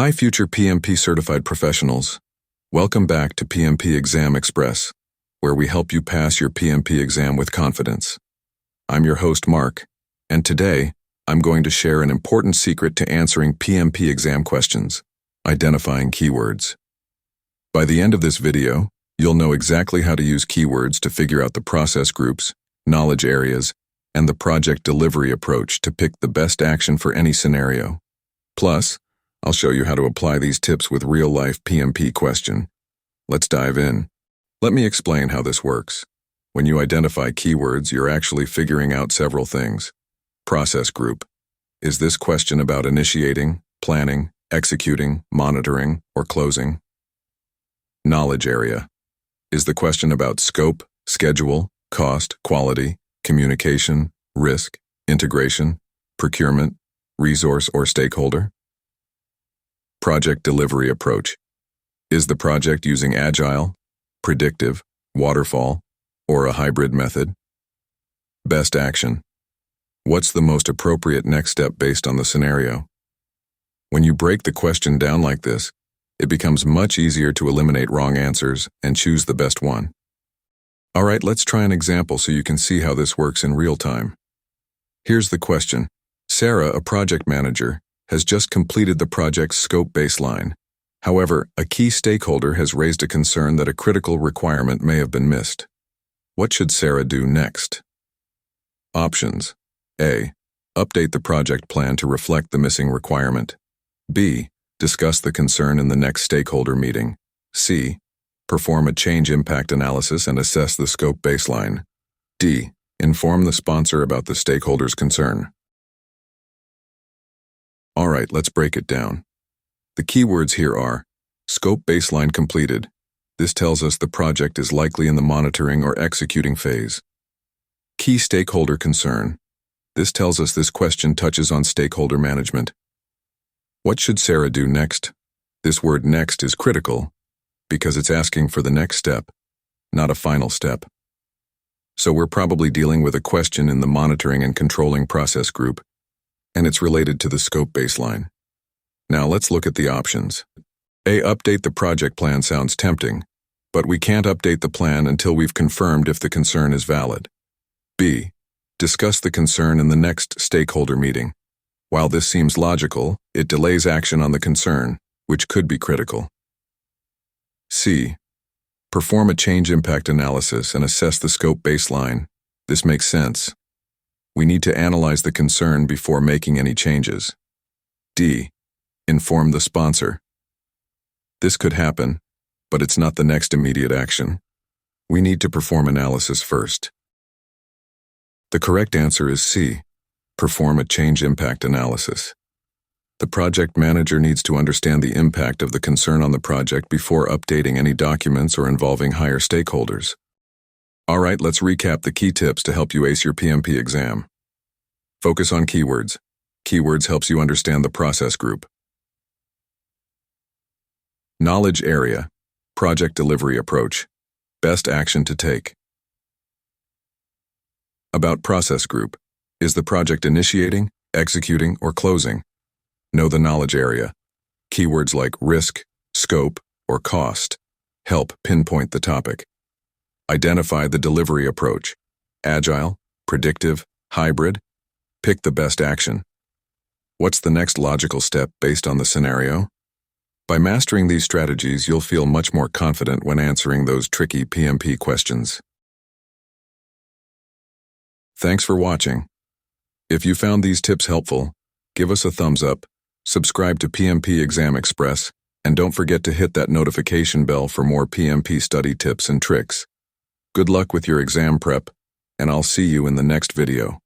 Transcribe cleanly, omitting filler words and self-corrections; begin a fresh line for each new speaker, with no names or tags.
Hi future PMP certified professionals. Welcome back to PMP Exam Express, where we help you pass your PMP exam with confidence. I'm your host Mark, and today I'm going to share an important secret to answering PMP exam questions: identifying keywords. By the end of this video, you'll know exactly how to use keywords to figure out the process groups, knowledge areas, and the project delivery approach to pick the best action for any scenario. Plus, I'll show you how to apply these tips with real-life PMP question. Let's dive in. Let me explain how this works. When you identify keywords, you're actually figuring out several things. Process group. Is this question about initiating, planning, executing, monitoring, or closing? Knowledge area. Is the question about scope, schedule, cost, quality, communication, risk, integration, procurement, resource, or stakeholder? Project delivery approach. Is the project using Agile, predictive, Waterfall, or a hybrid method? Best action. What's the most appropriate next step based on the scenario? When you break the question down like this, it becomes much easier to eliminate wrong answers and choose the best one. All right, let's try an example so you can see how this works in real time. Here's the question. Sarah, a project manager, has just completed the project's scope baseline. However, a key stakeholder has raised a concern that a critical requirement may have been missed. What should Sarah do next? Options. A. Update the project plan to reflect the missing requirement. B. Discuss the concern in the next stakeholder meeting. C. Perform a change impact analysis and assess the scope baseline. D. Inform the sponsor about the stakeholder's concern. All right, let's break it down. The keywords here are scope baseline completed. This tells us the project is likely in the monitoring or executing phase. Key stakeholder concern. This tells us this question touches on stakeholder management. What should Sarah do next? This word next is critical because it's asking for the next step, not a final step. So we're probably dealing with a question in the monitoring and controlling process group, and it's related to the scope baseline. Now let's look at the options. A. Update the project plan sounds tempting, but we can't update the plan until we've confirmed if the concern is valid. B. Discuss the concern in the next stakeholder meeting. While this seems logical, it delays action on the concern, which could be critical. C. Perform a change impact analysis and assess the scope baseline. This makes sense. We need to analyze the concern before making any changes. D. Inform the sponsor. This could happen, but it's not the next immediate action. We need to perform analysis first. The correct answer is C. Perform a change impact analysis. The project manager needs to understand the impact of the concern on the project before updating any documents or involving higher stakeholders. All right, let's recap the key tips to help you ace your PMP exam. Focus on keywords. Keywords helps you understand the process group. Knowledge area. Project delivery approach. Best action to take. About process group. Is the project initiating, executing, or closing? Know the knowledge area. Keywords like risk, scope, or cost help pinpoint the topic. Identify the delivery approach. Agile, predictive, hybrid. Pick the best action. What's the next logical step based on the scenario? By mastering these strategies, you'll feel much more confident when answering those tricky PMP questions. Thanks for watching. If you found these tips helpful, give us a thumbs up, subscribe to PMP Exam Express, and don't forget to hit that notification bell for more PMP study tips and tricks. Good luck with your exam prep, and I'll see you in the next video.